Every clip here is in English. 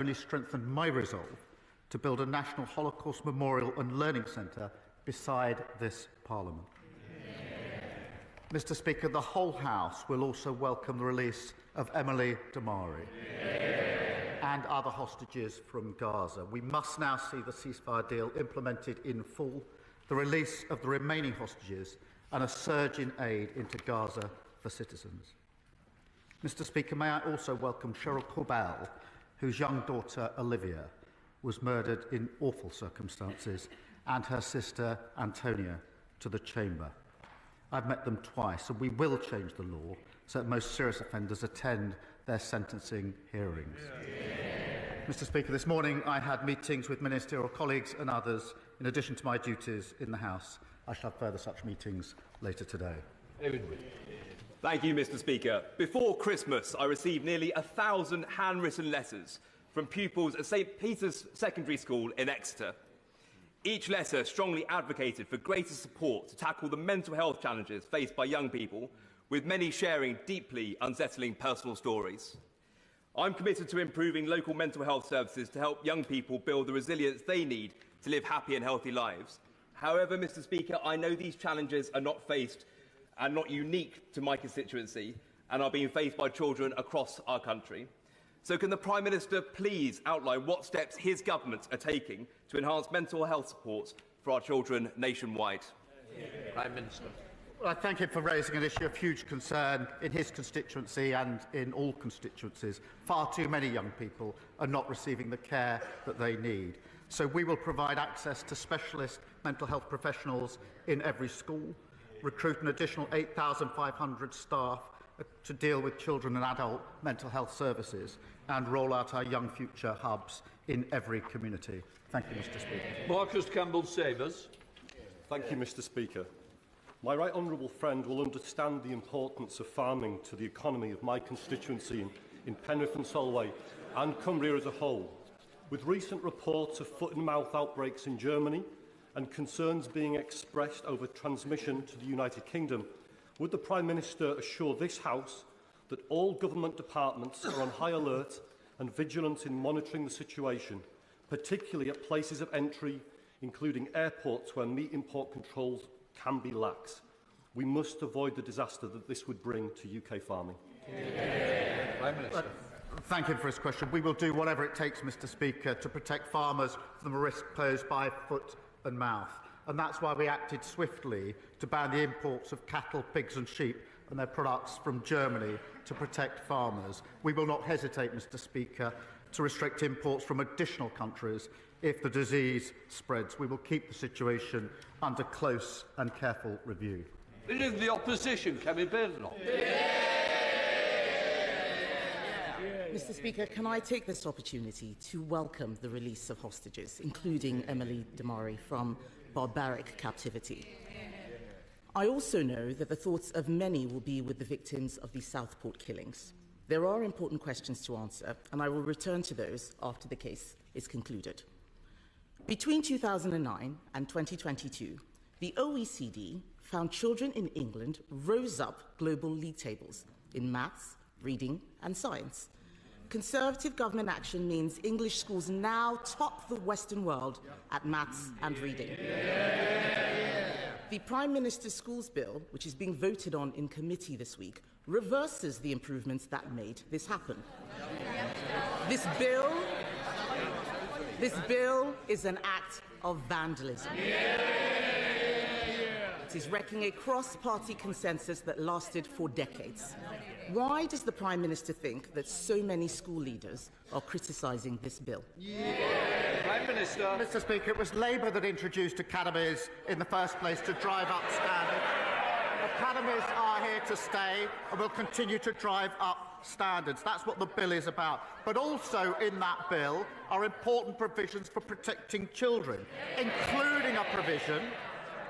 only strengthened my resolve to build a national Holocaust memorial and learning centre beside this Parliament. Mr. Speaker, the whole House will also welcome the release of Emily Damari and other hostages from Gaza. We must now see the ceasefire deal implemented in full, the release of the remaining hostages and a surge in aid into Gaza for citizens. Mr. Speaker, may I also welcome Cheryl Corbell, whose young daughter Olivia was murdered in awful circumstances, and her sister Antonia to the chamber. I've met them twice, and we will change the law so that most serious offenders attend their sentencing hearings. Mr. Speaker, this morning I had meetings with ministerial colleagues and others in addition to my duties in the House. I shall have further such meetings later today. Thank you, Mr. Speaker. Before Christmas, I received nearly 1,000 handwritten letters from pupils at St Peter's Secondary School in Exeter. Each letter strongly advocated for greater support to tackle the mental health challenges faced by young people, with many sharing deeply unsettling personal stories. I'm committed to improving local mental health services to help young people build the resilience they need to live happy and healthy lives. However, Mr. Speaker, I know these challenges are not faced and not unique to my constituency and are being faced by children across our country. So can the Prime Minister please outline what steps his government are taking to enhance mental health supports for our children nationwide? Prime Minister. Well, I thank him for raising an issue of huge concern in his constituency and in all constituencies. Far too many young people are not receiving the care that they need. So we will provide access to specialist mental health professionals in every school, recruit an additional 8,500 staff to deal with children and adult mental health services, and roll out our Young Future hubs in every community. Thank you, Mr. Speaker. Marcus Campbell-Sabers. Thank you, Mr. Speaker. My right honourable friend will understand the importance of farming to the economy of my constituency in Penrith and Solway and Cumbria as a whole. With recent reports of foot and mouth outbreaks in Germany and concerns being expressed over transmission to the United Kingdom, would the Prime Minister assure this House that all government departments are on high alert and vigilant in monitoring the situation, particularly at places of entry, including airports where meat import controls can be lax? We must avoid the disaster that this would bring to UK farming. Prime Minister. Thank him for his question. We will do whatever it takes, Mr. Speaker, to protect farmers from the risk posed by foot and mouth. And that's why we acted swiftly to ban the imports of cattle, pigs and sheep and their products from Germany to protect farmers. We will not hesitate, Mr. Speaker, to restrict imports from additional countries if the disease spreads. We will keep the situation under close and careful review. Leader of the Opposition, Kevin Bernard. Mr. Speaker, can I take this opportunity to welcome the release of hostages, including Emily Damari, from barbaric captivity. I also know that the thoughts of many will be with the victims of the Southport killings. There are important questions to answer, and I will return to those after the case is concluded. Between 2009 and 2022, the OECD found children in England rose up global league tables in maths, reading and science. Conservative government action means English schools now top the Western world at maths and reading. The Prime Minister's Schools Bill, which is being voted on in committee this week, reverses the improvements that made this happen. This bill is an act of vandalism. It is wrecking a cross-party consensus that lasted for decades. Why does the Prime Minister think that so many school leaders are criticising this bill? Prime Minister. Mr. Speaker, it was Labour that introduced academies in the first place to drive up standards. Academies are here to stay and will continue to drive up standards. That's what the bill is about. But also in that bill are important provisions for protecting children, including a provision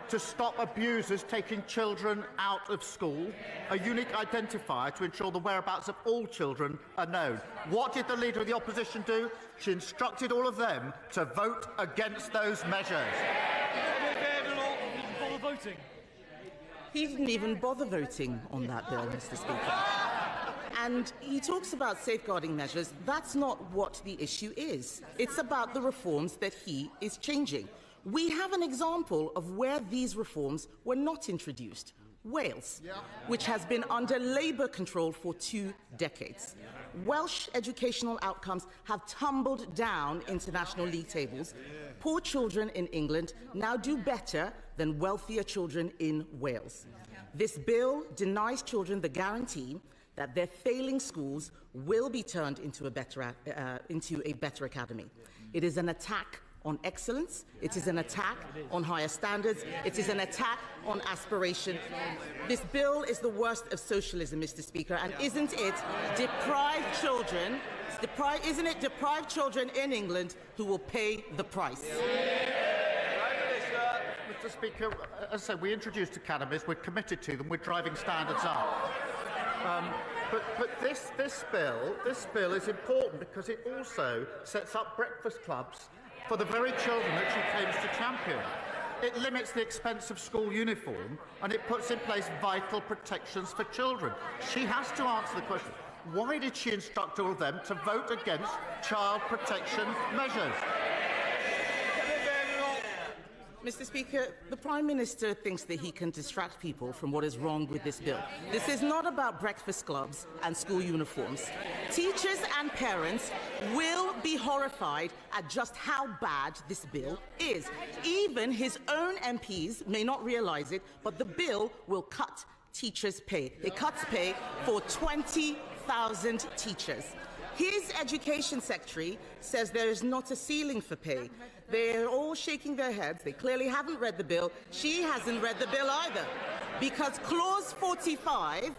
to stop abusers taking children out of school, a unique identifier to ensure the whereabouts of all children are known. What did the Leader of the Opposition do? She instructed all of them to vote against those measures. He didn't even bother voting on that bill, Mr. Speaker. And he talks about safeguarding measures. That's not what the issue is. It's about the reforms that he is changing. We have an example of where these reforms were not introduced. Wales, which has been under Labour control for 2 decades. Welsh educational outcomes have tumbled down international league tables. Poor children in England now do better than wealthier children in Wales. This bill denies children the guarantee that their failing schools will be turned into a better academy. It is an attack on excellence, it is an attack on higher standards, it is an attack on aspiration. This bill is the worst of socialism, Mr. Speaker, and isn't it deprived children in England who will pay the price? Mr. Speaker, as I say, we introduced academies, we're committed to them, we're driving standards up. But this bill is important because it also sets up breakfast clubs for the very children that she claims to champion. It limits the expense of school uniform and it puts in place vital protections for children. She has to answer the question, why did she instruct all of them to vote against child protection measures? Mr. Speaker, the Prime Minister thinks that he can distract people from what is wrong with this bill. This is not about breakfast clubs and school uniforms. Teachers and parents will be horrified at just how bad this bill is. Even his own MPs may not realise it, but the bill will cut teachers' pay. It cuts pay for 20,000 teachers. His Education Secretary says there is not a ceiling for pay. They're all shaking their heads. They clearly haven't read the bill. She hasn't read the bill either. Because Clause 45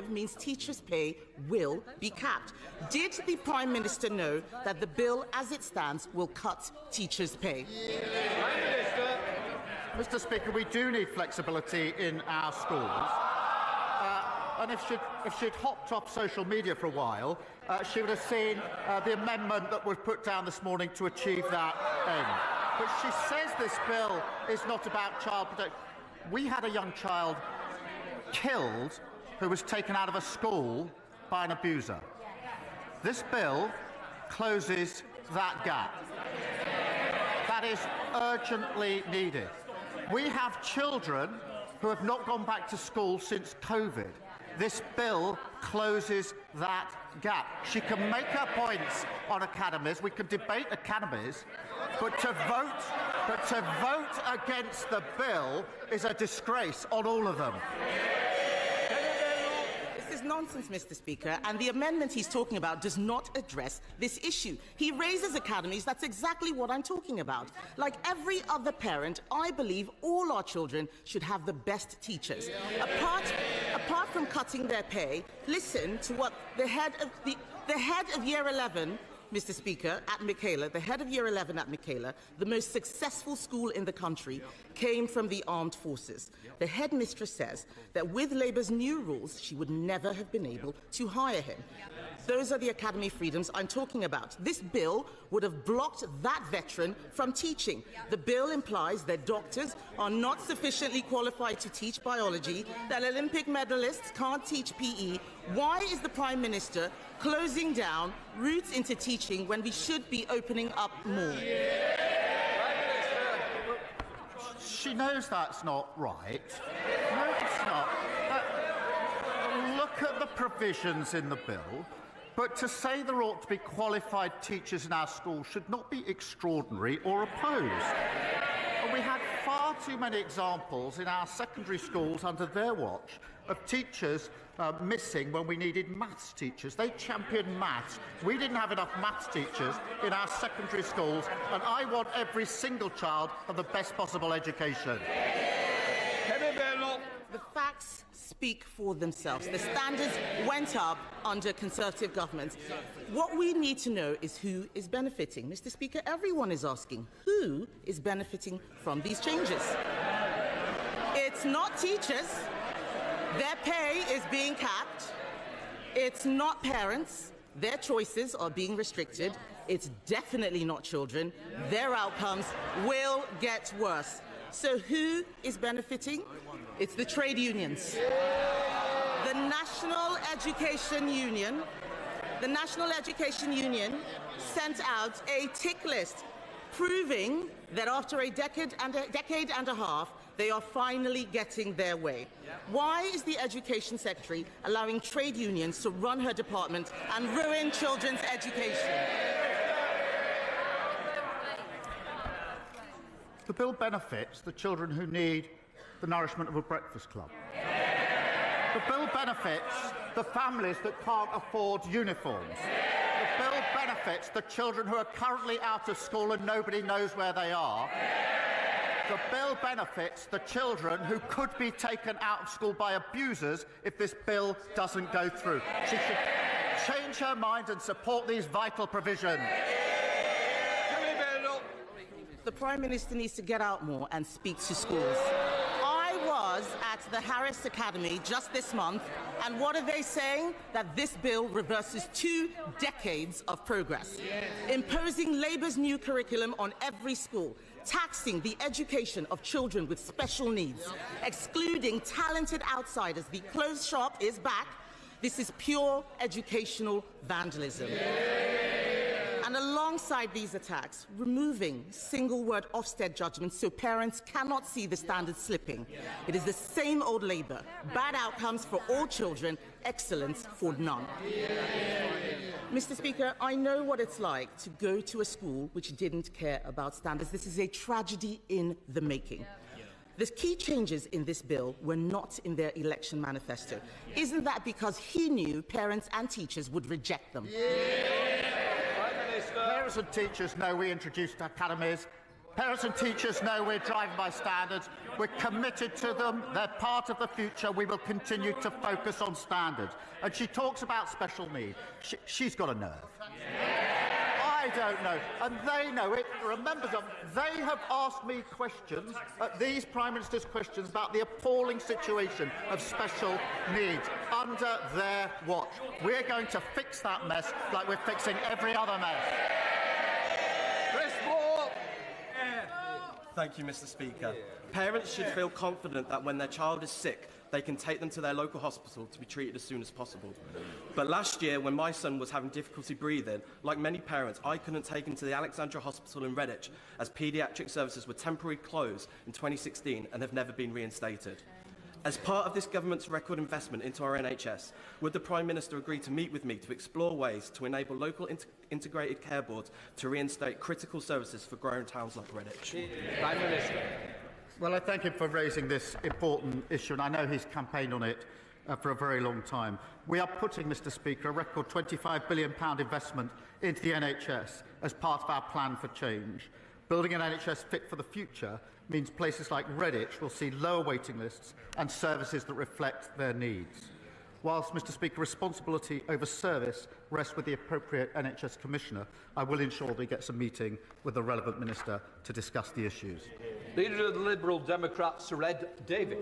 means teachers' pay will be capped. Did the Prime Minister know that the bill, as it stands, will cut teachers' pay? Mr. Speaker, we do need flexibility in our schools. And if she'd hopped off social media for a while, she would have seen the amendment that was put down this morning to achieve that end. But she says this bill is not about child protection. We had a young child killed who was taken out of a school by an abuser. This bill closes that gap. That is urgently needed. We have children who have not gone back to school since COVID. This bill closes that gap. She can make her points on academies. We can debate academies, but to vote against the bill is a disgrace on all of them. This is nonsense, Mr. Speaker, and the amendment he's talking about does not address this issue. He raises academies. That's exactly what I'm talking about. Like every other parent, I believe all our children should have the best teachers. Apart from cutting their pay, listen to what the head of Year 11, Mr. Speaker, at Michaela, the head of Year 11 at Michaela, the most successful school in the country, came from the armed forces. The headmistress says that with Labour's new rules, she would never have been able to hire him. Those are the academy freedoms I'm talking about. This bill would have blocked that veteran from teaching. The bill implies that doctors are not sufficiently qualified to teach biology, that Olympic medalists can't teach PE. Why is the Prime Minister closing down routes into teaching when we should be opening up more? She knows that's not right. No, it's not. Look at the provisions in the bill. But to say there ought to be qualified teachers in our schools should not be extraordinary or opposed. And we had far too many examples in our secondary schools under their watch of teachers missing when we needed maths teachers. They championed maths. We didn't have enough maths teachers in our secondary schools, and I want every single child to have the best possible education. The facts speak for themselves. The standards went up under Conservative governments. What we need to know is who is benefiting. Mr. Speaker, everyone is asking who is benefiting from these changes. It's not teachers. Their pay is being capped. It's not parents. Their choices are being restricted. It's definitely not children. Their outcomes will get worse. So who is benefiting? It's the trade unions. The National Education Union sent out a tick list proving that after a decade and a half, they are finally getting their way. Why is the Education Secretary allowing trade unions to run her department and ruin children's education? The bill benefits the children who need the nourishment of a breakfast club. The bill benefits the families that can't afford uniforms. The bill benefits the children who are currently out of school and nobody knows where they are. The bill benefits the children who could be taken out of school by abusers if this bill doesn't go through. She should change her mind and support these vital provisions. The Prime Minister needs to get out more and speak to schools. I was at the Harris Academy just this month, and what are they saying? That this bill reverses 2 decades of progress, imposing Labour's new curriculum on every school, taxing the education of children with special needs, excluding talented outsiders. The closed shop is back. This is pure educational vandalism. And alongside these attacks, removing single-word Ofsted judgments so parents cannot see the standards slipping. It is the same old Labour. Bad outcomes for all children, excellence for none. Mr. Speaker, I know what it's like to go to a school which didn't care about standards. This is a tragedy in the making. The key changes in this bill were not in their election manifesto. Isn't that because he knew parents and teachers would reject them? Parents and teachers know we introduced academies. Parents and teachers know we're driving by standards. We're committed to them. They're part of the future. We will continue to focus on standards. And she talks about special need. She's got a nerve. I don't know. And they know it. Remember them. They have asked me questions, these Prime Minister's questions, about the appalling situation of special needs under their watch. We're going to fix that mess like we're fixing every other mess. Thank you, Mr. Speaker. Parents should feel confident that when their child is sick, they can take them to their local hospital to be treated as soon as possible. But last year, when my son was having difficulty breathing, like many parents, I couldn't take him to the Alexandra Hospital in Redditch, as paediatric services were temporarily closed in 2016 and have never been reinstated. As part of this government's record investment into our NHS, would the Prime Minister agree to meet with me to explore ways to enable local integrated care boards to reinstate critical services for growing towns like Redditch? Prime Minister. Well, I thank him for raising this important issue, and I know he's campaigned on it for a very long time. We are putting, Mr. Speaker, a record £25 billion investment into the NHS as part of our plan for change. Building an NHS fit for the future means places like Redditch will see lower waiting lists and services that reflect their needs. Whilst, Mr. Speaker, responsibility over service rests with the appropriate NHS Commissioner, I will ensure that he gets a meeting with the relevant Minister to discuss the issues. Leader of the Liberal Democrats, Sir Ed Davey.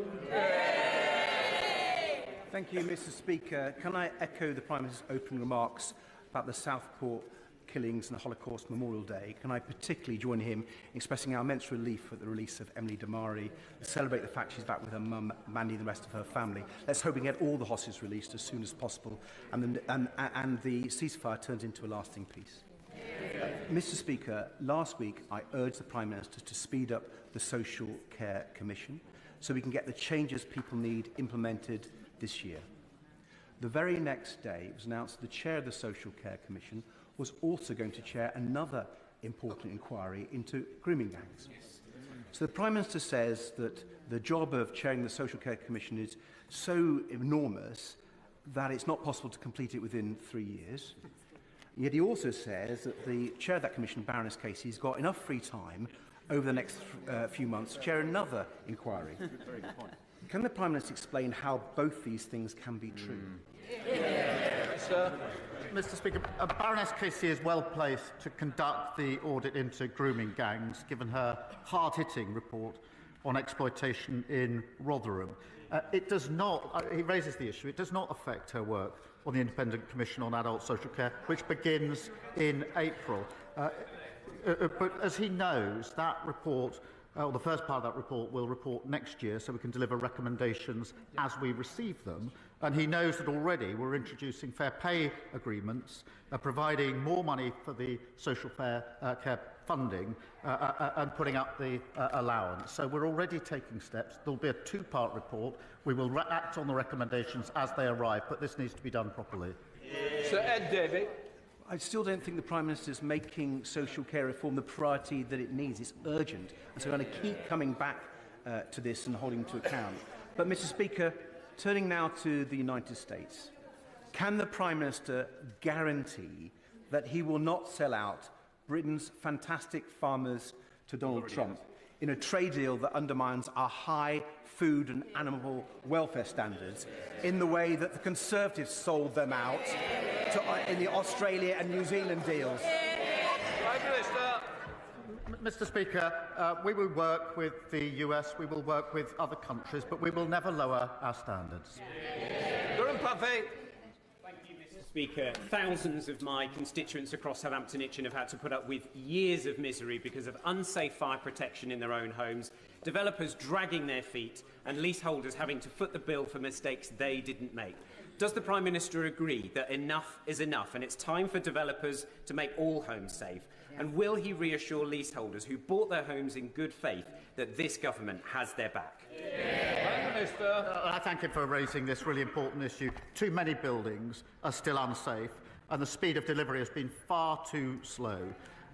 Thank you, Mr. Speaker. Can I echo the Prime Minister's opening remarks about the Southport killings and the Holocaust Memorial Day? Can I particularly join him in expressing our immense relief at the release of Emily Damari, and celebrate the fact she's back with her mum, Mandy, and the rest of her family. Let's hope we can get all the hostages released as soon as possible, and the ceasefire turns into a lasting peace. Mr. Speaker, last week I urged the Prime Minister to speed up the Social Care Commission so we can get the changes people need implemented this year. The very next day it was announced that the chair of the Social Care Commission was also going to chair another important inquiry into grooming gangs. So the Prime Minister says that the job of chairing the Social Care Commission is so enormous that it's not possible to complete it within 3 years. Yet he also says that the chair of that commission, Baroness Casey, has got enough free time over the next few months to chair another inquiry. Can the Prime Minister explain how both these things can be true? Sir. Mr. Speaker, Baroness Casey is well placed to conduct the audit into grooming gangs, given her hard-hitting report on exploitation in Rotherham. It does not, he raises the issue, it does not affect her work on the Independent Commission on Adult Social Care, which begins in April. But as he knows, that report, the first part of that report will report next year, so we can deliver recommendations as we receive them. And he knows that already we're introducing fair pay agreements, providing more money for the social care funding and putting up the allowance. So we're already taking steps. There'll be a two-part report. We will act on the recommendations as they arrive, but this needs to be done properly. Sir Ed Davey. I still don't think the Prime Minister is making social care reform the priority that it needs. It's urgent. And so we're going to keep coming back to this and holding to account. But, Mr. Speaker, turning now to the United States, can the Prime Minister guarantee that he will not sell out Britain's fantastic farmers to Donald Trump in a trade deal that undermines our high food and animal welfare standards in the way that the Conservatives sold them out in the Australia and New Zealand deals? Prime Minister. Mr. Speaker, we will work with the US, we will work with other countries, but we will never lower our standards. Durham Puffey. Thank you, Mr. Speaker. Thousands of my constituents across Southampton Itchen have had to put up with years of misery because of unsafe fire protection in their own homes, developers dragging their feet, and leaseholders having to foot the bill for mistakes they didn't make. Does the Prime Minister agree that enough is enough and it's time for developers to make all homes safe? And will he reassure leaseholders who bought their homes in good faith that this government has their back? Prime Minister. I thank him for raising this really important issue. Too many buildings are still unsafe and the speed of delivery has been far too slow.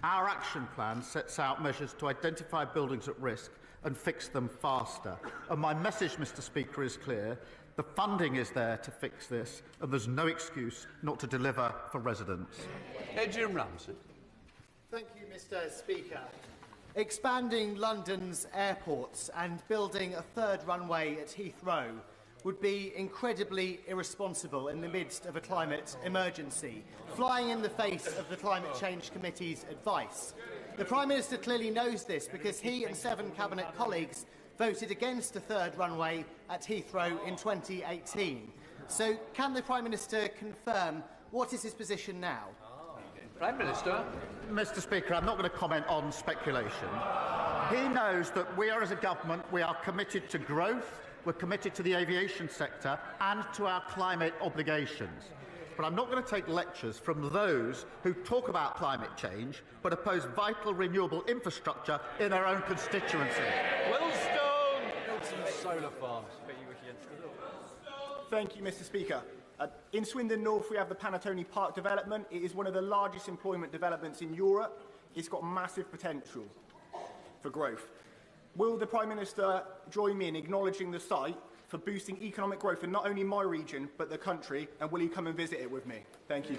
Our action plan sets out measures to identify buildings at risk and fix them faster. And my message, Mr. Speaker, is clear. The funding is there to fix this and there's no excuse not to deliver for residents. Adrian Ramsey. Thank you, Mr. Speaker. Expanding London's airports and building a third runway at Heathrow would be incredibly irresponsible in the midst of a climate emergency, flying in the face of the Climate Change Committee's advice. The Prime Minister clearly knows this because he and 7 Cabinet colleagues voted against a third runway at Heathrow in 2018. So can the Prime Minister confirm what is his position now? Prime Minister. Mr. Speaker, I'm not going to comment on speculation. He knows that we are, as a government, we are committed to growth, we're committed to the aviation sector and to our climate obligations. But I'm not going to take lectures from those who talk about climate change but oppose vital renewable infrastructure in their own constituency. Willstone. Solar farms. Thank you, Mr. Speaker. In Swindon North, we have the Panatoni Park development. It is one of the largest employment developments in Europe. It's got massive potential for growth. Will the Prime Minister join me in acknowledging the site for boosting economic growth in not only my region, but the country, and will he come and visit it with me? Thank you.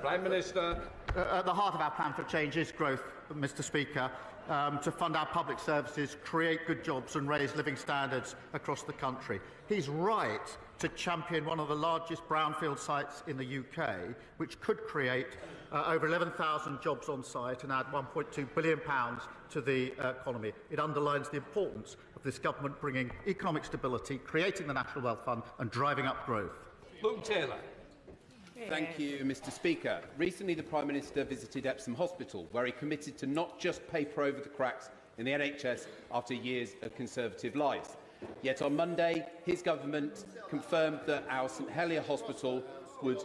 Prime Minister. At the heart of our plan for change is growth, Mr. Speaker, to fund our public services, create good jobs and raise living standards across the country. He's right to champion one of the largest brownfield sites in the UK, which could create over 11,000 jobs on site and add £1.2 billion to the economy. It underlines the importance of this government bringing economic stability, creating the National Wealth Fund and driving up growth. Luke Taylor. Thank you, Mr. Speaker. Recently, the Prime Minister visited Epsom Hospital, where he committed to not just paper over the cracks in the NHS after years of Conservative lies. Yet on Monday, his government confirmed that our St Helier Hospital will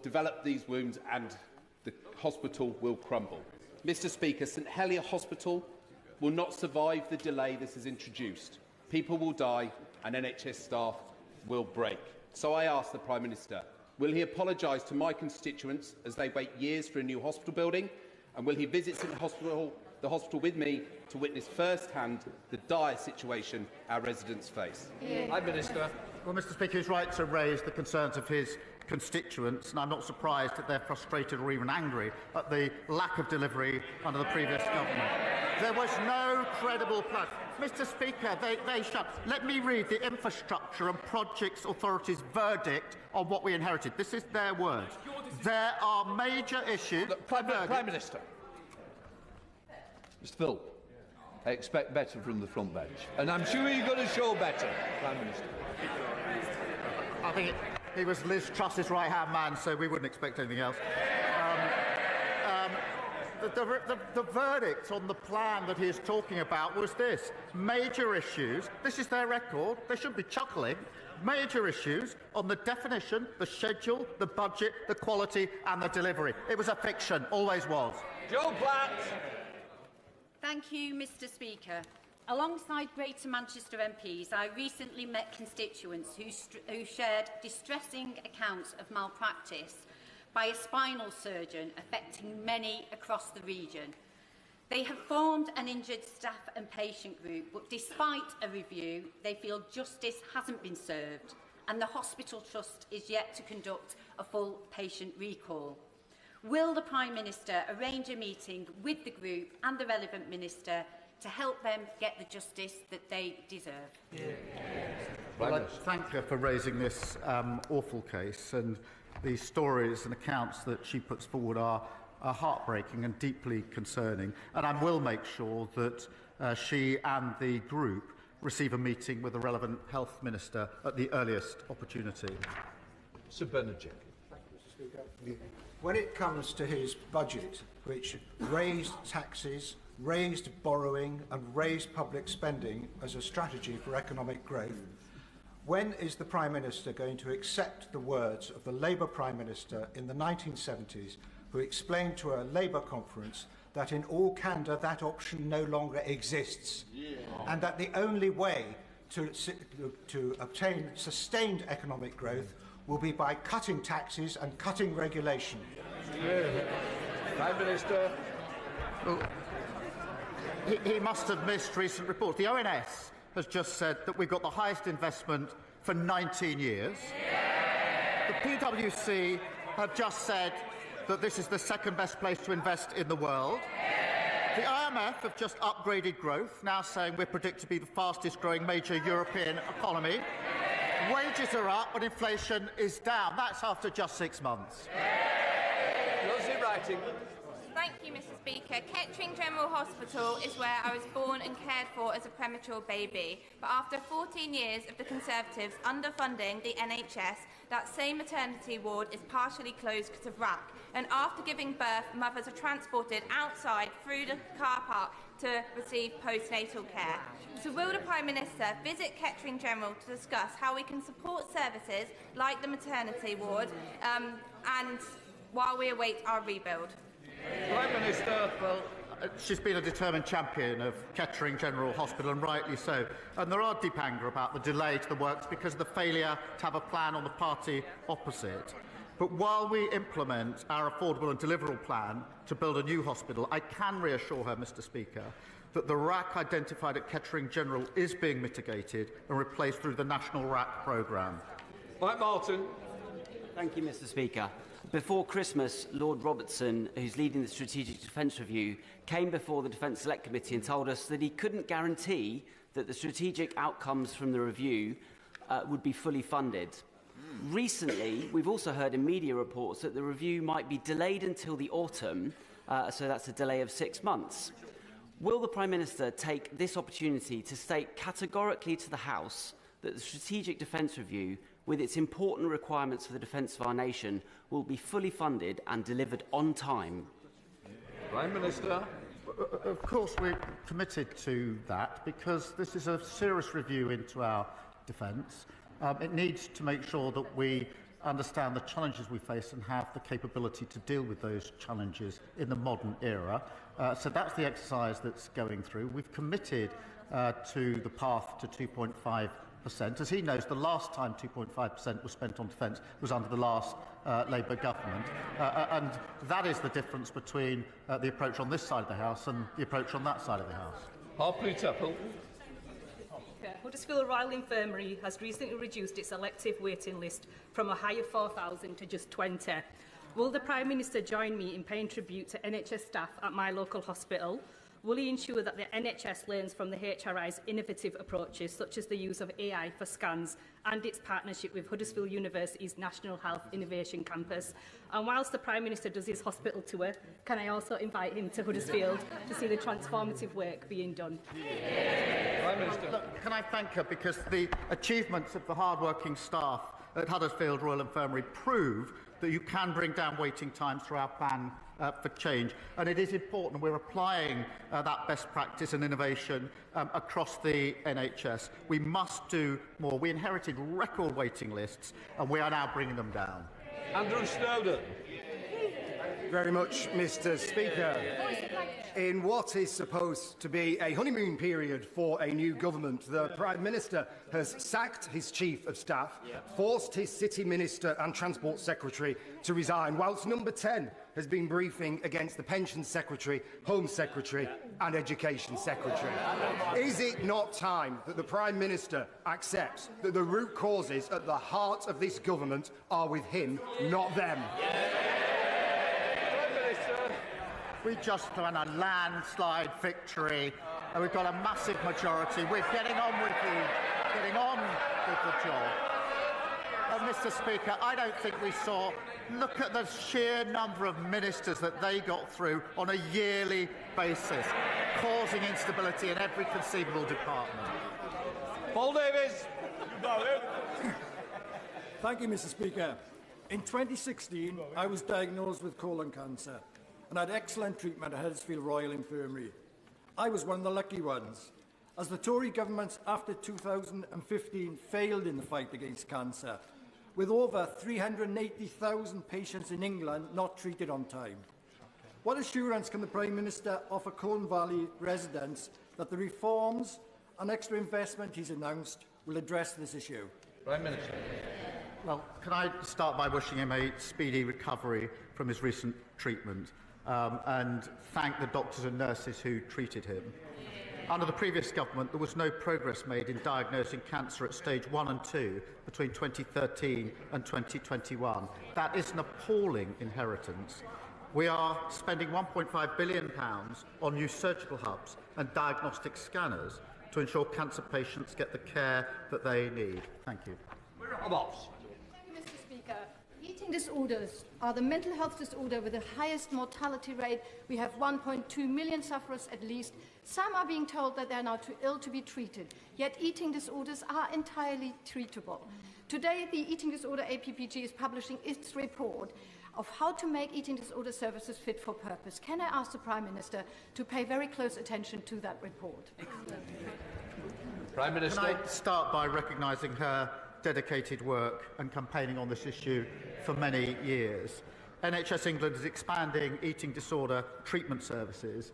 develop these wounds and the hospital will crumble. Mr. Speaker, St Helier Hospital will not survive the delay this has introduced. People will die and NHS staff will break. So I ask the Prime Minister, will he apologise to my constituents as they wait years for a new hospital building? And will he visit the hospital with me to witness firsthand the dire situation our residents face? Prime Minister. Well, Mr. Speaker, he's right to raise the concerns of his constituents, and I'm not surprised that they're frustrated or even angry at the lack of delivery under the previous government. There was no credible plan. Mr. Speaker, they shut. Let me read the Infrastructure and Projects Authority's verdict on what we inherited. This is their words. There are major issues. Look, Prime Minister. Mr. Philp, I expect better from the front bench, and I'm sure you're going to show better, Prime Minister. I think he was Liz Truss's right-hand man, so we wouldn't expect anything else. the verdict on the plan that he is talking about was this: major issues. This is their record. They shouldn't be chuckling. Major issues on the definition, the schedule, the budget, the quality and the delivery. It was a fiction, always was. Joe Platt. Thank you, Mr. Speaker. Alongside Greater Manchester MPs, I recently met constituents who shared distressing accounts of malpractice by a spinal surgeon affecting many across the region. They have formed an injured staff and patient group, but despite a review, they feel justice hasn't been served and the Hospital Trust is yet to conduct a full patient recall. Will the Prime Minister arrange a meeting with the group and the relevant minister to help them get the justice that they deserve? Well, I thank her for raising this awful case, and the stories and accounts that she puts forward are heartbreaking and deeply concerning, and I will make sure that she and the group receive a meeting with the relevant health minister at the earliest opportunity. Sir Bernadette. When it comes to his budget, which raised taxes, raised borrowing and raised public spending as a strategy for economic growth, when is the Prime Minister going to accept the words of the Labour Prime Minister in the 1970s, who explained to a Labour conference that in all candour that option no longer exists, and that the only way to obtain sustained economic growth will be by cutting taxes and cutting regulation? Prime Minister. Well, he must have missed recent reports. The ONS has just said that we've got the highest investment for 19 years. The PwC have just said that this is the second best place to invest in the world. The IMF have just upgraded growth, now saying we're predicted to be the fastest growing major European economy. Wages are up and inflation is down. That's after just 6 months. Rosie Writing. Thank you, Mr. Speaker. Kettering General Hospital is where I was born and cared for as a premature baby. But after 14 years of the Conservatives underfunding the NHS, that same maternity ward is partially closed because of RAC. And after giving birth, mothers are transported outside through the car park to receive postnatal care. So will the Prime Minister visit Kettering General to discuss how we can support services like the maternity ward and while we await our rebuild? Prime Minister. Well, she's been a determined champion of Kettering General Hospital, and rightly so. And there are deep anger about the delay to the works because of the failure to have a plan on the party opposite. But while we implement our affordable and deliverable plan to build a new hospital, I can reassure her, Mr. Speaker, that the RAC identified at Kettering General is being mitigated and replaced through the National RAC programme. Mike Martin. Thank you, Mr. Speaker. Before Christmas, Lord Robertson, who's leading the Strategic Defence Review, came before the Defence Select Committee and told us that he couldn't guarantee that the strategic outcomes from the review would be fully funded. Recently, we've also heard in media reports that the review might be delayed until the autumn, so that's a delay of 6 months. Will the Prime Minister take this opportunity to state categorically to the House that the Strategic Defence Review, with its important requirements for the defence of our nation, will be fully funded and delivered on time? Prime Minister. Of course, we're committed to that because this is a serious review into our defence. It needs to make sure that we understand the challenges we face and have the capability to deal with those challenges in the modern era. So that's the exercise that's going through. We've committed to the path to 2.5%. As he knows, the last time 2.5% was spent on defence was under the last Labour government. And that is the difference between the approach on this side of the House and the approach on that side of the House. Harpreet Apple. Huddersfield Royal Infirmary has recently reduced its elective waiting list from a high of 4,000 to just 20. Will the Prime Minister join me in paying tribute to NHS staff at my local hospital? Will he ensure that the NHS learns from the HRI's innovative approaches, such as the use of AI for scans and its partnership with Huddersfield University's National Health Innovation Campus? And whilst the Prime Minister does his hospital tour, can I also invite him to Huddersfield to see the transformative work being done? Prime Minister. Look, can I thank her because the achievements of the hard-working staff at Huddersfield Royal Infirmary prove that you can bring down waiting times through our plan for change. And it is important we're applying that best practice and innovation across the NHS. We must do more. We inherited record waiting lists, and we are now bringing them down. Andrew Snowden. Very much, Mr. Speaker. In what is supposed to be a honeymoon period for a new government, the Prime Minister has sacked his Chief of Staff, forced his City Minister and Transport Secretary to resign, whilst Number 10 has been briefing against the Pensions Secretary, Home Secretary and Education Secretary. Is it not time that the Prime Minister accepts that the root causes at the heart of this government are with him, not them? We just won a landslide victory, and we've got a massive majority. We're getting on with the job. And Mr. Speaker, I don't think we saw. Look at the sheer number of ministers that they got through on a yearly basis, causing instability in every conceivable department. Paul Davies. Thank you, Mr. Speaker. In 2016, I was diagnosed with colon cancer and had excellent treatment at Huddersfield Royal Infirmary. I was one of the lucky ones, as the Tory governments after 2015 failed in the fight against cancer, with over 380,000 patients in England not treated on time. What assurance can the Prime Minister offer Colne Valley residents that the reforms and extra investment he's announced will address this issue? Prime Minister. Well, can I start by wishing him a speedy recovery from his recent treatment and thank the doctors and nurses who treated him. Under the previous government, there was no progress made in diagnosing cancer at stage 1 and 2 between 2013 and 2021. That is an appalling inheritance. We are spending £1.5 billion on new surgical hubs and diagnostic scanners to ensure cancer patients get the care that they need. Thank you. Mr. Speaker, eating disorders are the mental health disorder with the highest mortality rate. We have 1.2 million sufferers at least. Some are being told that they are now too ill to be treated, yet eating disorders are entirely treatable. Today, the Eating Disorder APPG is publishing its report of how to make eating disorder services fit for purpose. Can I ask the Prime Minister to pay very close attention to that report? Prime Minister. Can I start by recognising her dedicated work and campaigning on this issue for many years. NHS England is expanding eating disorder treatment services,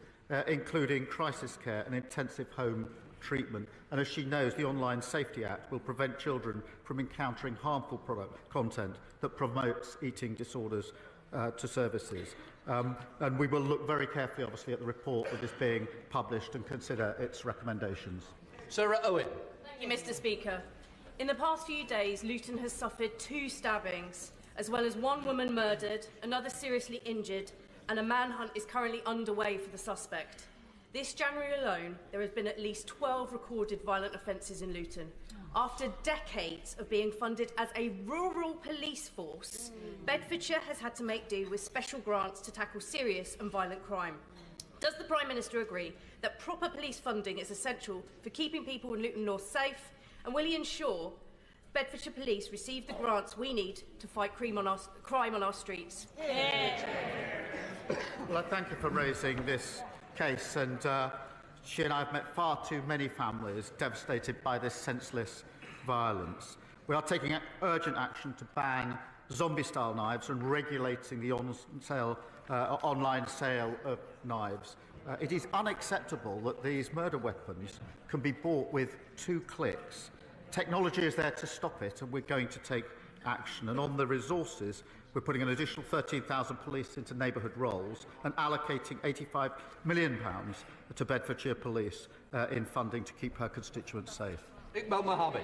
including crisis care and intensive home treatment. And as she knows, the Online Safety Act will prevent children from encountering harmful content that promotes eating disorders to services. And we will look very carefully, obviously, at the report that is being published and consider its recommendations. Sarah Owen. Thank you, Mr. Speaker. In the past few days, Luton has suffered 2 stabbings, as well as 1 woman murdered, another seriously injured, and a manhunt is currently underway for the suspect. This January alone, there has been at least 12 recorded violent offences in Luton. After decades of being funded as a rural police force, Bedfordshire has had to make do with special grants to tackle serious and violent crime. Does the Prime Minister agree that proper police funding is essential for keeping people in Luton North safe? And will he ensure Bedfordshire Police receive the grants we need to fight crime on our streets? Well, I thank you for raising this case. And she and I have met far too many families devastated by this senseless violence. We are taking urgent action to ban zombie-style knives and regulating the online sale of knives. It is unacceptable that these murder weapons can be bought with 2 clicks. Technology is there to stop it, and we're going to take action. And on the resources, we're putting an additional 13,000 police into neighbourhood roles and allocating £85 million to Bedfordshire Police in funding to keep her constituents safe. Iqbal Mohammed.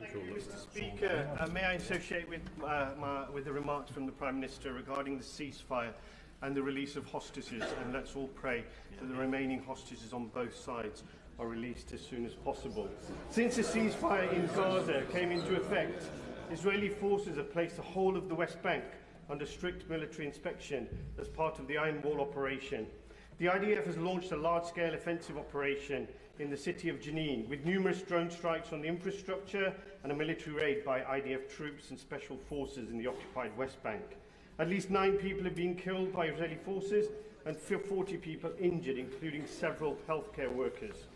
Mr. Speaker, may I associate with the remarks from the Prime Minister regarding the ceasefire and the release of hostages, and let's all pray that the remaining hostages on both sides are released as soon as possible. Since the ceasefire in Gaza came into effect, Israeli forces have placed the whole of the West Bank under strict military inspection as part of the Iron Wall operation. The IDF has launched a large-scale offensive operation in the city of Jenin, with numerous drone strikes on the infrastructure and a military raid by IDF troops and special forces in the occupied West Bank. At least 9 people have been killed by Israeli forces and 40 people injured, including several healthcare workers.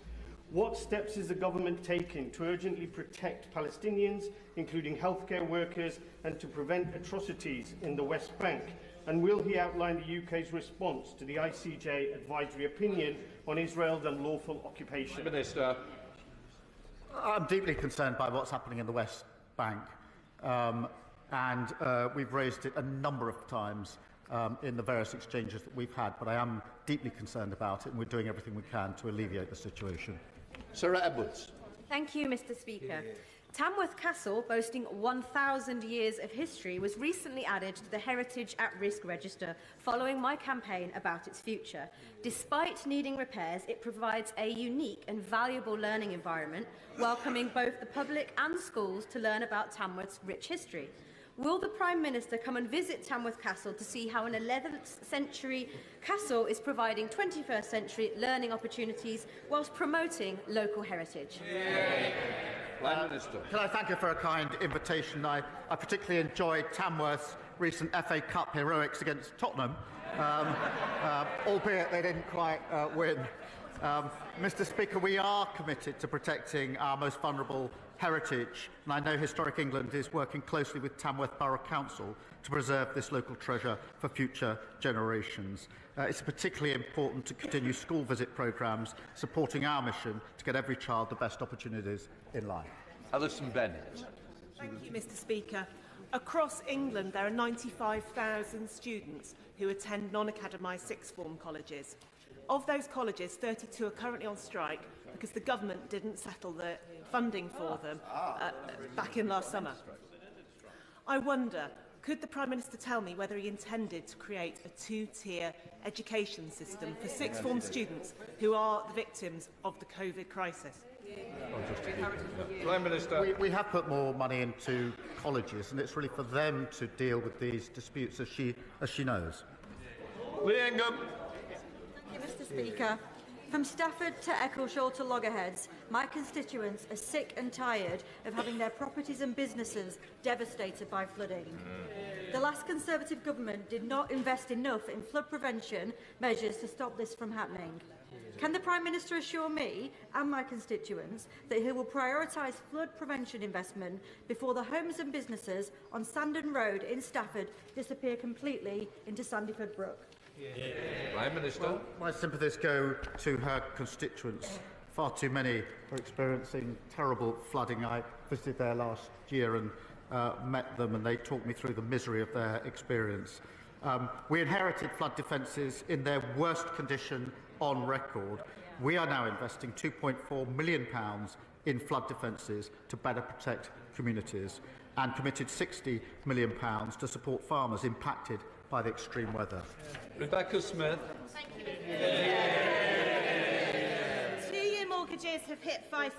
What steps is the government taking to urgently protect Palestinians, including healthcare workers, and to prevent atrocities in the West Bank? And will he outline the UK's response to the ICJ advisory opinion on Israel's unlawful occupation? Minister. I'm deeply concerned by what's happening in the West Bank, and we've raised it a number of times in the various exchanges that we've had, but I am deeply concerned about it, and we're doing everything we can to alleviate the situation. Sarah Edwards. Thank you, Mr. Speaker. Tamworth Castle, boasting 1,000 years of history, was recently added to the Heritage at Risk Register following my campaign about its future. Despite needing repairs, it provides a unique and valuable learning environment, welcoming both the public and schools to learn about Tamworth's rich history. Will the Prime Minister come and visit Tamworth Castle to see how an 11th century castle is providing 21st century learning opportunities whilst promoting local heritage? Prime Minister. Can I thank you for a kind invitation? I particularly enjoyed Tamworth's recent FA Cup heroics against Tottenham, albeit they didn't quite win. Mr. Speaker, we are committed to protecting our most vulnerable heritage, and I know Historic England is working closely with Tamworth Borough Council to preserve this local treasure for future generations. It's particularly important to continue school visit programmes supporting our mission to get every child the best opportunities in life. Alison Bennett. Thank you, Mr. Speaker. Across England, there are 95,000 students who attend non-academised sixth form colleges. Of those colleges, 32 are currently on strike because the government didn't settle the funding for them back in last summer. I wonder, could the Prime Minister tell me whether he intended to create a two-tier education system for sixth form students who are the victims of the COVID crisis? Prime Minister. We have put more money into colleges, and it's really for them to deal with these disputes, as she knows. Lee Ingham. Mr. Speaker, from Stafford to Eccleshall to Loggerheads, my constituents are sick and tired of having their properties and businesses devastated by flooding. The last Conservative government did not invest enough in flood prevention measures to stop this from happening. Can the Prime Minister assure me and my constituents that he will prioritise flood prevention investment before the homes and businesses on Sandon Road in Stafford disappear completely into Sandyford Brook? Prime Minister. Well, my sympathies go to her constituents. Far too many are experiencing terrible flooding. I visited there last year and met them, and they talked me through the misery of their experience. We inherited flood defences in their worst condition on record. We are now investing £2.4 million in flood defences to better protect communities, and committed £60 million to support farmers impacted by the extreme weather. Rebecca Smith. Thank you. 2-year mortgages have hit 5%.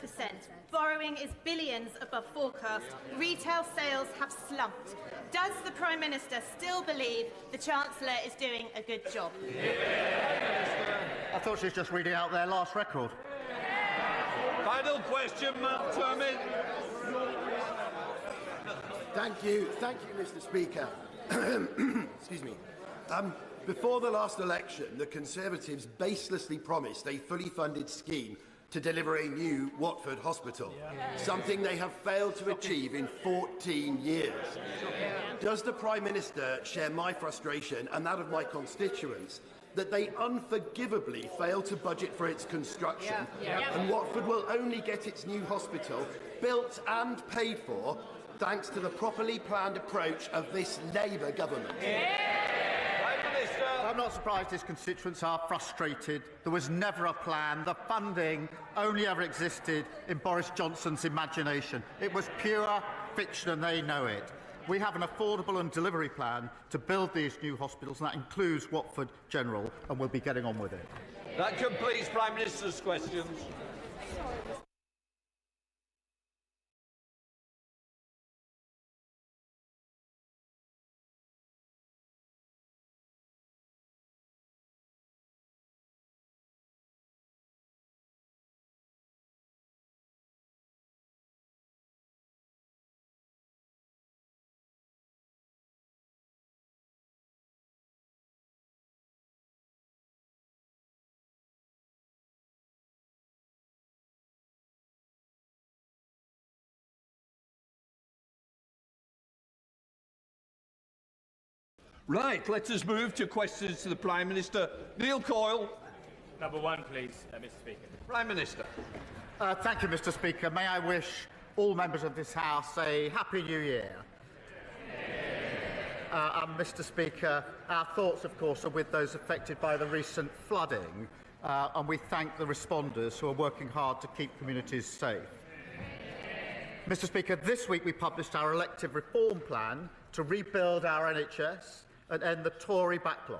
Borrowing is billions above forecast. Retail sales have slumped. Does the Prime Minister still believe the Chancellor is doing a good job? I thought she was just reading out their last record. Final question, Matt Turmin. Thank you, Mr. Speaker. Excuse me. Before the last election, the Conservatives baselessly promised a fully funded scheme to deliver a new Watford hospital, something they have failed to achieve in 14 years. Does the Prime Minister share my frustration and that of my constituents that they unforgivably failed to budget for its construction, and Watford will only get its new hospital built and paid for thanks to the properly planned approach of this Labour government? I'm not surprised his constituents are frustrated. There was never a plan. The funding only ever existed in Boris Johnson's imagination. It was pure fiction, and they know it. We have an affordable and delivery plan to build these new hospitals, and that includes Watford General, and we'll be getting on with it. That completes Prime Minister's questions. Right, let us move to questions to the Prime Minister. Neil Coyle. Number one, please, Mr. Speaker. Prime Minister. Thank you, Mr. Speaker. May I wish all members of this House a Happy New Year. And Mr. Speaker, our thoughts, of course, are with those affected by the recent flooding, and we thank the responders who are working hard to keep communities safe. Mr. Speaker, this week we published our elective reform plan to rebuild our NHS and end the Tory backlog.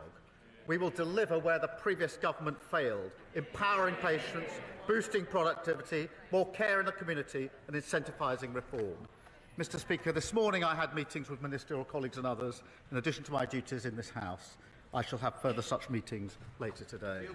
We will deliver where the previous government failed, empowering patients, boosting productivity, more care in the community and incentivising reform. Mr. Speaker, this morning I had meetings with ministerial colleagues and others, in addition to my duties in this House. I shall have further such meetings later today.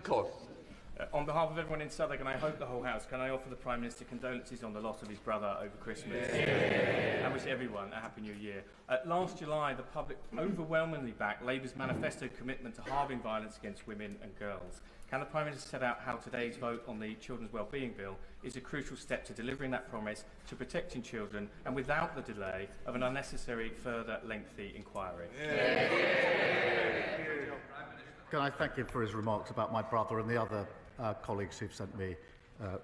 On behalf of everyone in Southwark, and I hope the whole House, can I offer the Prime Minister condolences on the loss of his brother over Christmas and wish everyone a Happy New Year. Last July, the public overwhelmingly backed Labour's manifesto commitment to halving violence against women and girls. Can the Prime Minister set out how today's vote on the Children's Wellbeing Bill is a crucial step to delivering that promise, to protecting children, and without the delay of an unnecessary further lengthy inquiry? Can I thank him for his remarks about my brother and the other colleagues who've sent me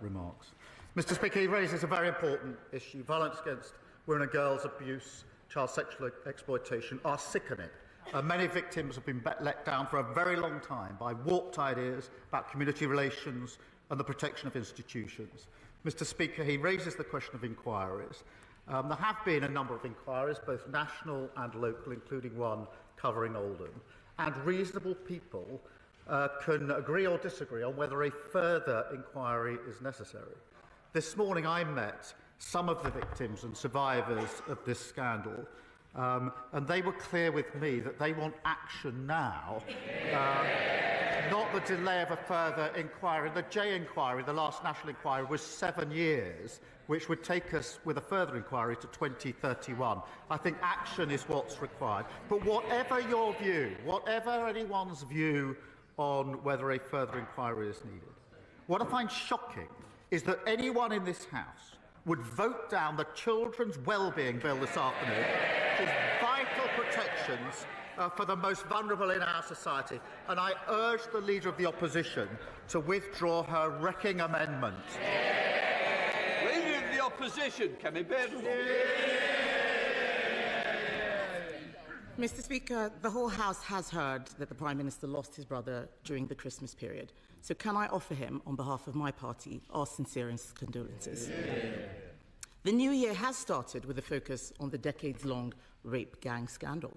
remarks. Mr. Speaker, he raises a very important issue. Violence against women and girls, abuse, child sexual exploitation are sickening. Many victims have been let down for a very long time by warped ideas about community relations and the protection of institutions. Mr. Speaker, he raises the question of inquiries. There have been a number of inquiries, both national and local, including one covering Oldham, and reasonable people can agree or disagree on whether a further inquiry is necessary. This morning I met some of the victims and survivors of this scandal, and they were clear with me that they want action now, not the delay of a further inquiry. The J inquiry, the last national inquiry, was 7 years, which would take us with a further inquiry to 2031. I think action is what's required. But whatever your view, whatever anyone's view on whether a further inquiry is needed, what I find shocking is that anyone in this House would vote down the Children's Wellbeing Bill this afternoon, which is vital protections for the most vulnerable in our society. And I urge the Leader of the Opposition to withdraw her wrecking amendment. Leader of the Opposition, Kemi Baird. Mr. Speaker, the whole House has heard that the Prime Minister lost his brother during the Christmas period. So can I offer him, on behalf of my party, our sincerest condolences? The new year has started with a focus on the decades-long rape gang scandal.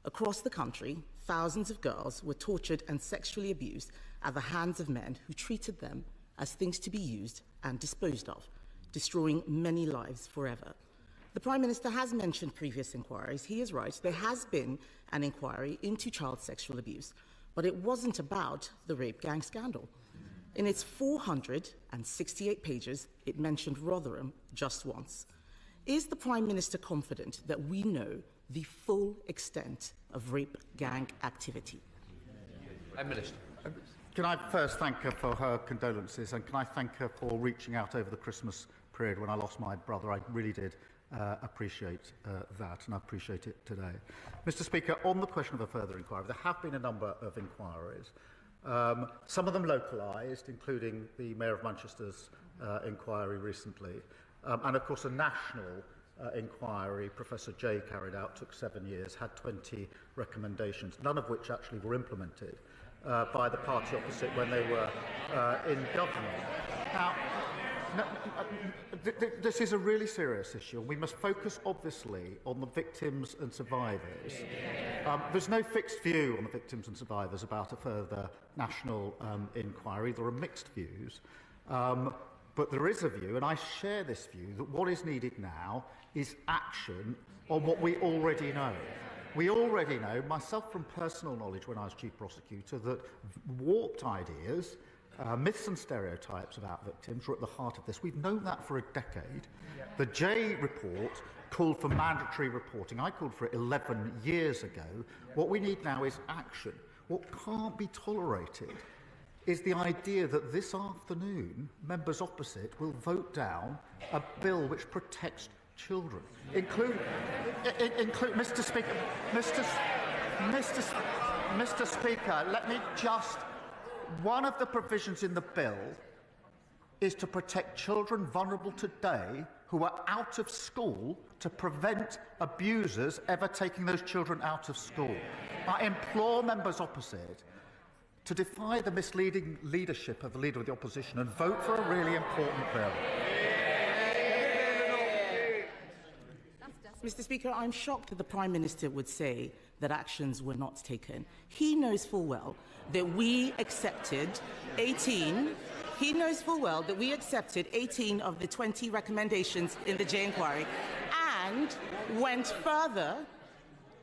Across the country, thousands of girls were tortured and sexually abused at the hands of men who treated them as things to be used and disposed of, destroying many lives forever. The Prime Minister has mentioned previous inquiries. He is right. There has been an inquiry into child sexual abuse, but it wasn't about the rape gang scandal. In its 468 pages, it mentioned Rotherham just once. Is the Prime Minister confident that we know the full extent of rape gang activity? Prime Minister. Can I first thank her for her condolences, and can I thank her for reaching out over the Christmas period when I lost my brother? I really did appreciate that, and I appreciate it today. Mr. Speaker, on the question of a further inquiry, there have been a number of inquiries, some of them localised, including the Mayor of Manchester's inquiry recently, and of course a national inquiry Professor Jay carried out, took 7 years, had 20 recommendations, none of which actually were implemented by the party opposite when they were in government. Now, this is a really serious issue, and we must focus, obviously, on the victims and survivors. There's no fixed view on the victims and survivors about a further national inquiry. There are mixed views, but there is a view, and I share this view, that what is needed now is action on what we already know. We already know, myself from personal knowledge when I was Chief Prosecutor, that warped ideas, myths and stereotypes about victims are at the heart of this. We've known that for a decade. The Jay report called for mandatory reporting. I called for it 11 years ago. What we need now is action. What can't be tolerated is the idea that this afternoon members opposite will vote down a bill which protects children, include Mr. Speaker, Mr. Speaker, let me just... One of the provisions in the bill is to protect children vulnerable today who are out of school to prevent abusers ever taking those children out of school. I implore members opposite to defy the misleading leadership of the Leader of the Opposition and vote for a really important bill. Mr. Speaker, I'm shocked that the Prime Minister would say that actions were not taken. He knows full well that we accepted 18. He knows full well that we accepted 18 of the 20 recommendations in the J inquiry and went further,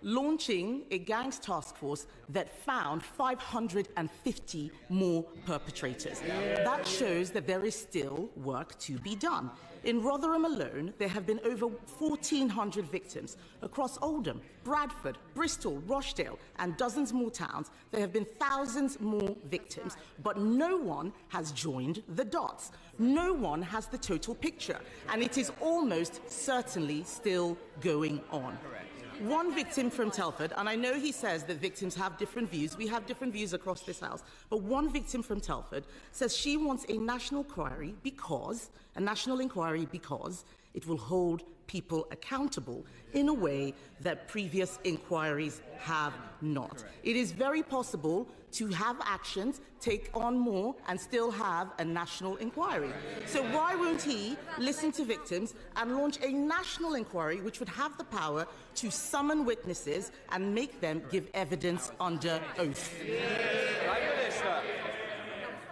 launching a gangs task force that found 550 more perpetrators. That shows that there is still work to be done. In Rotherham alone, there have been over 1,400 victims. Across Oldham, Bradford, Bristol, Rochdale, and dozens more towns, there have been thousands more victims, but no one has joined the dots. No one has the total picture, and it is almost certainly still going on. One victim from Telford, and I know he says that victims have different views. We have different views across this House. But one victim from Telford says she wants a national inquiry because it will hold people accountable in a way that previous inquiries have not. It is very possible to have actions, take on more, and still have a national inquiry. So why won't he listen to victims and launch a national inquiry which would have the power to summon witnesses and make them give evidence under oath?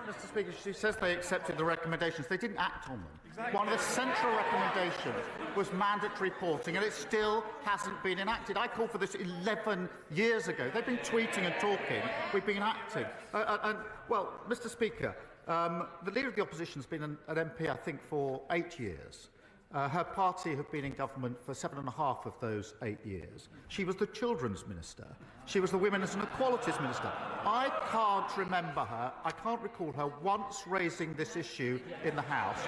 Mr. Speaker, she says they accepted the recommendations. They didn't act on them. Exactly. One of the central recommendations was mandatory reporting, and it still hasn't been enacted. I called for this 11 years ago. They've been tweeting and talking. We've been acting. Well, Mr. Speaker, the Leader of the Opposition has been an MP, I think, for 8 years. Her party have been in government for 7.5 of those 8 years. She was the Children's Minister. She was the Women's and Equalities Minister. I can't remember her, I can't recall her once raising this issue in the House,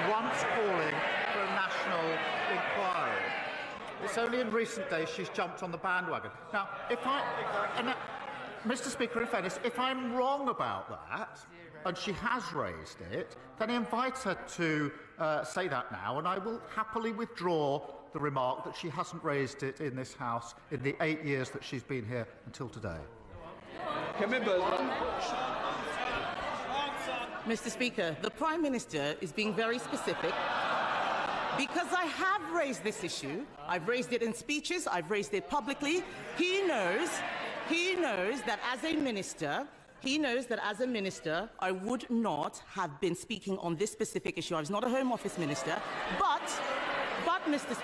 once calling for a national inquiry. It's only in recent days she's jumped on the bandwagon. Now, Mr. Speaker, in fairness, if I'm wrong about that, and she has raised it, then invite her to say that now, and I will happily withdraw the remark that she hasn't raised it in this House in the 8 years that she's been here until today. Mr. Speaker, the Prime Minister is being very specific because I have raised this issue. I've raised it in speeches, I've raised it publicly. He knows that as a minister, I would not have been speaking on this specific issue. I was not a Home Office minister, but Mr.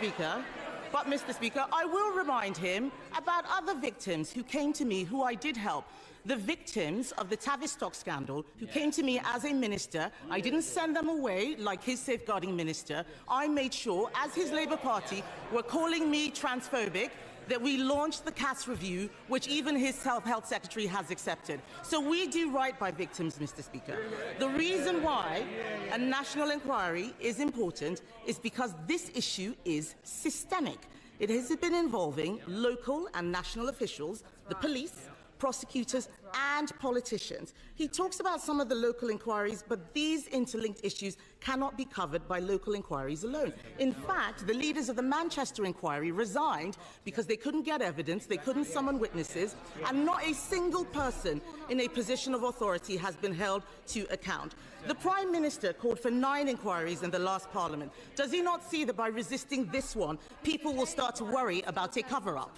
Speaker, I will remind him about other victims who came to me who I did help. The victims of the Tavistock scandal who came to me as a minister. I didn't send them away like his safeguarding minister. I made sure, as his Labour Party were calling me transphobic, that we launched the CAS review, which even his health secretary has accepted. So we do right by victims, Mr. Speaker. The reason why a national inquiry is important is because this issue is systemic. It has been involving local and national officials, the police, prosecutors and politicians. He talks about some of the local inquiries, but these interlinked issues cannot be covered by local inquiries alone. In fact, the leaders of the Manchester inquiry resigned because they couldn't get evidence, they couldn't summon witnesses, and not a single person in a position of authority has been held to account. The Prime Minister called for 9 inquiries in the last Parliament. Does he not see that by resisting this one, people will start to worry about a cover-up?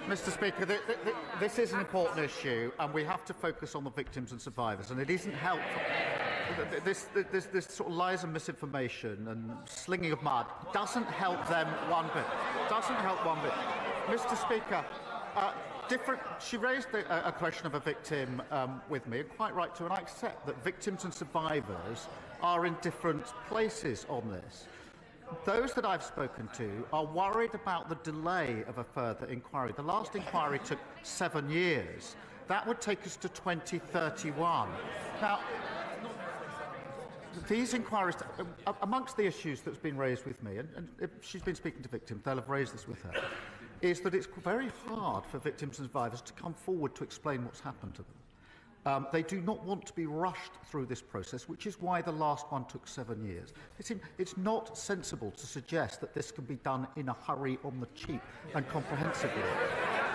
Mr. Speaker, this is an important issue, and we have to focus on the victims and survivors, and it isn't helpful. This sort of lies and misinformation and slinging of mud doesn't help them one bit. Mr. Speaker, she raised a question of a victim with me, and quite right to, and I accept that victims and survivors are in different places on this. Those that I've spoken to are worried about the delay of a further inquiry. The last inquiry took 7 years. That would take us to 2031. Now, these inquiries, amongst the issues that's been raised with me, and if she's been speaking to victims, they'll have raised this with her, is that it's very hard for victims and survivors to come forward to explain what's happened to them. They do not want to be rushed through this process, which is why the last one took 7 years. It's not sensible to suggest that this can be done in a hurry, on the cheap, and comprehensively.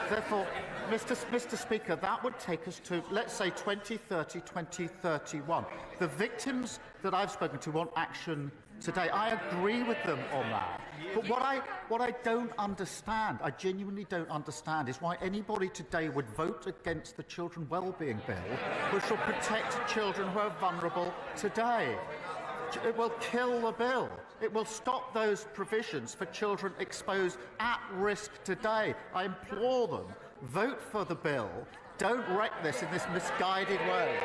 Therefore, Mr. Speaker, that would take us to, let's say, 2030, 2031. The victims that I've spoken to want action today. I agree with them on that. But what I don't understand, I genuinely don't understand, is why anybody today would vote against the Children Wellbeing Bill, which will protect children who are vulnerable today. It will kill the bill. It will stop those provisions for children exposed at risk today. I implore them, vote for the bill. Don't wreck this in this misguided way.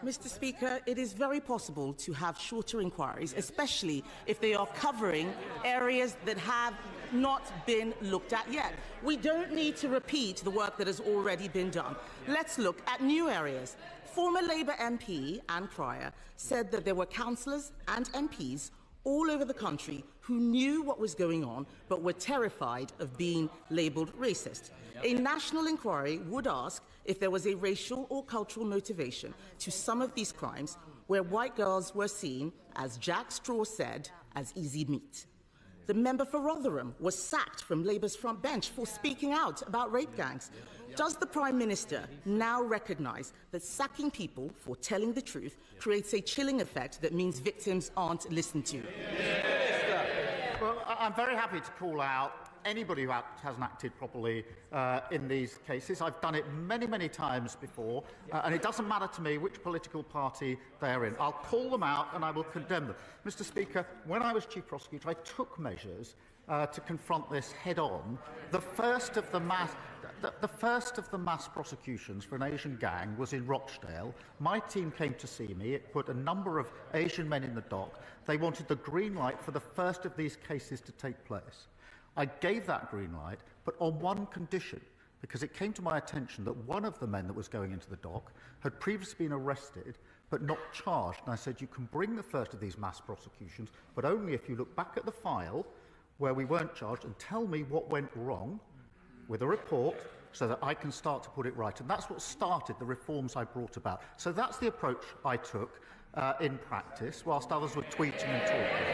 Mr. Speaker, it is very possible to have shorter inquiries, especially if they are covering areas that have not been looked at yet. We don't need to repeat the work that has already been done. Let's look at new areas. Former Labour MP Anne Cryer said that there were councillors and MPs all over the country who knew what was going on but were terrified of being labelled racist. A national inquiry would ask if there was a racial or cultural motivation to some of these crimes where white girls were seen, as Jack Straw said, as easy meat. The member for Rotherham was sacked from Labour's front bench for speaking out about rape gangs. Does the Prime Minister now recognise that sacking people for telling the truth creates a chilling effect that means victims aren't listened to? Well, I'm very happy to call out anybody who hasn't acted properly in these cases. I've done it many, many times before, and it doesn't matter to me which political party they're in. I'll call them out and I will condemn them. Mr. Speaker, when I was Chief Prosecutor, I took measures to confront this head-on. The first of the mass prosecutions for an Asian gang was in Rochdale. My team came to see me. It put a number of Asian men in the dock. They wanted the green light for the first of these cases to take place. I gave that green light, but on one condition, because it came to my attention that one of the men that was going into the dock had previously been arrested but not charged. And I said, you can bring the first of these mass prosecutions, but only if you look back at the file where we weren't charged and tell me what went wrong with a report so that I can start to put it right. And that's what started the reforms I brought about. So that's the approach I took in practice, whilst others were tweeting and talking.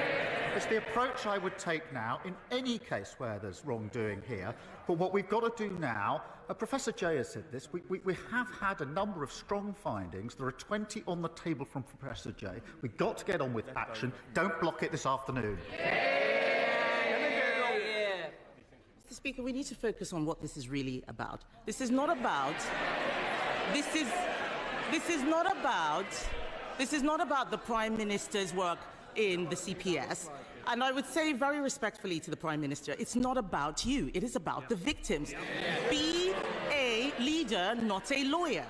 It's the approach I would take now in any case where there's wrongdoing here. But what we've got to do now, Professor Jay has said this, we have had a number of strong findings. There are 20 on the table from Professor Jay. We've got to get on with action. Don't block it this afternoon. Mr. Speaker, we need to focus on what this is really about. This is not about the Prime Minister's work in the CPS. And I would say very respectfully to the Prime Minister, it's not about you, it is about the victims. Be a leader, not a lawyer.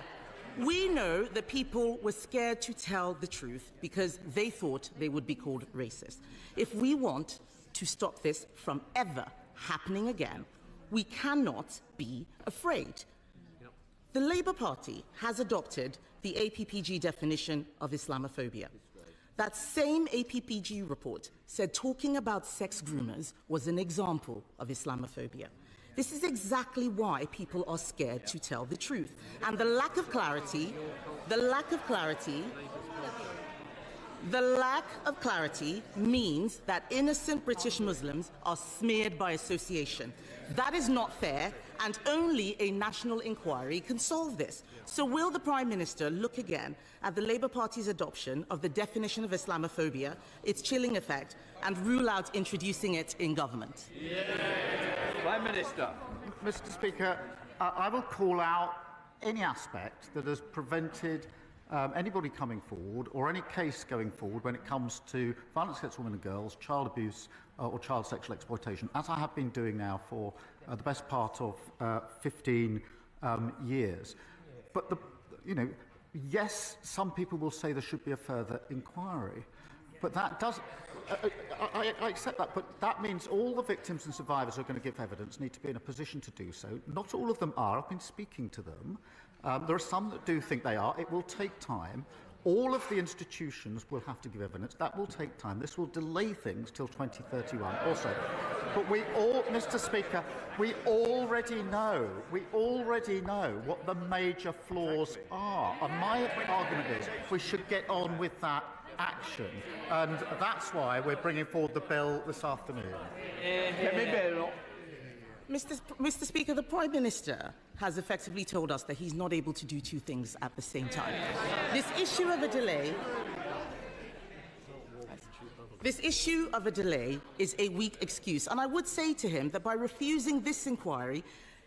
We know that people were scared to tell the truth because they thought they would be called racist. If we want to stop this from ever happening again, we cannot be afraid. The Labour Party has adopted the APPG definition of Islamophobia. That same APPG report said talking about sex groomers was an example of Islamophobia. This is exactly why people are scared to tell the truth. And the lack of clarity means that innocent British Muslims are smeared by association. That is not fair, and only a national inquiry can solve this. So will the Prime Minister look again at the Labour Party's adoption of the definition of Islamophobia, its chilling effect, and rule out introducing it in government? Prime Minister. Mr. Speaker, I will call out any aspect that has prevented anybody coming forward or any case going forward when it comes to violence against women and girls, child abuse or child sexual exploitation, as I have been doing now for the best part of 15 years. But, yes, some people will say there should be a further inquiry, but that does... I accept that, but that means all the victims and survivors who are going to give evidence need to be in a position to do so. Not all of them are. I've been speaking to them. There are some that do think they are. It will take time. All of the institutions will have to give evidence. That will take time. This will delay things till 2031 also. But Mr. Speaker, we already know what the major flaws are. And my argument is we should get on with that action. And that's why we're bringing forward the bill this afternoon. Mr. Speaker, the Prime Minister has effectively told us that he's not able to do two things at the same time. This issue of a delay is a weak excuse, and I would say to him that by refusing this inquiry,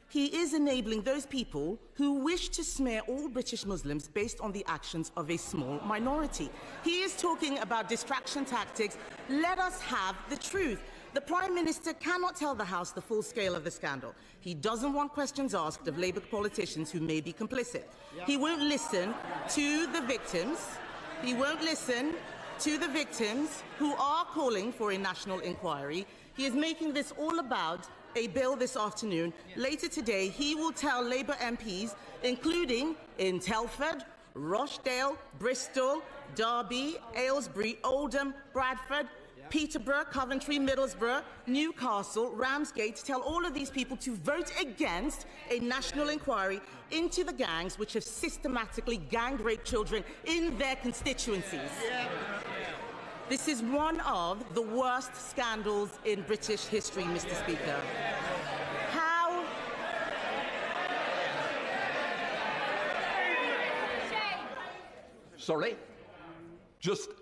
he is enabling those people who wish to smear all British Muslims based on the actions of a small minority. He is talking about distraction tactics. Let us have the truth. The Prime Minister cannot tell the House the full scale of the scandal. He doesn't want questions asked of Labour politicians who may be complicit. He won't listen to the victims. He won't listen to the victims who are calling for a national inquiry. He is making this all about a bill this afternoon. Later today, he will tell Labour MPs, including in Telford, Rochdale, Bristol, Derby, Aylesbury, Oldham, Bradford, Peterborough, Coventry, Middlesbrough, Newcastle, Ramsgate, to tell all of these people to vote against a national inquiry into the gangs which have systematically gang-raped children in their constituencies. This is one of the worst scandals in British history, Mr. Speaker. Sorry?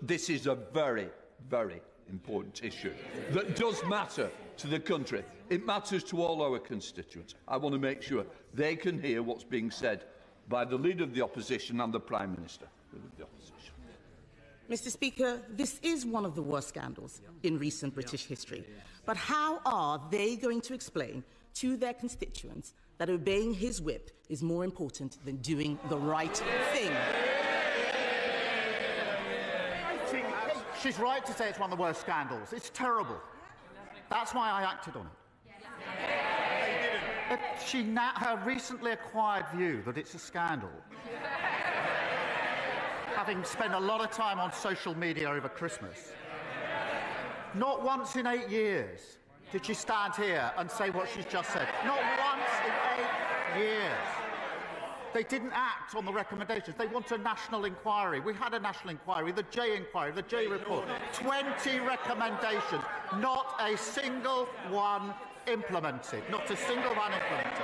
This is a very, very important issue that does matter to the country. It matters to all our constituents. I want to make sure they can hear what's being said by the Leader of the Opposition and the Prime Minister of the Opposition. Mr. Speaker, this is one of the worst scandals in recent British history. But how are they going to explain to their constituents that obeying his whip is more important than doing the right thing? She's right to say it's one of the worst scandals. It's terrible. That's why I acted on it. Her recently acquired view that it's a scandal, having spent a lot of time on social media over Christmas, not once in 8 years did she stand here and say what she's just said. Not once in 8 years. They didn't act on the recommendations. They want a national inquiry. We had a national inquiry, the J inquiry, the J report. 20 recommendations, not a single one implemented. Not a single one implemented.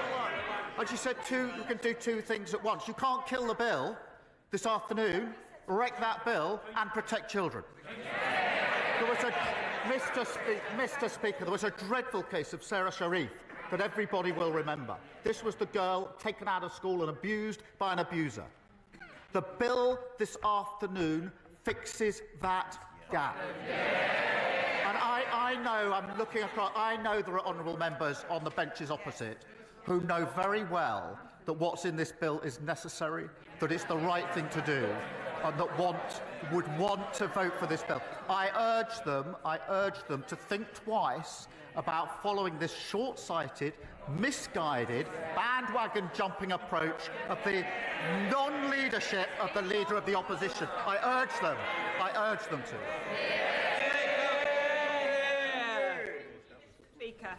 And she said you can do two things at once. You can't kill the bill this afternoon, wreck that bill, and protect children. There was Mr. Speaker, there was a dreadful case of Sarah Sharif that everybody will remember. This was the girl taken out of school and abused by an abuser. The bill this afternoon fixes that gap. And I know, I'm looking across, I know there are honourable members on the benches opposite who know very well that what's in this bill is necessary, that it's the right thing to do, and that would want to vote for this bill. I urge them to think twice about following this short-sighted, misguided, bandwagon-jumping approach of the non-leadership of the Leader of the Opposition. I urge them to. Speaker,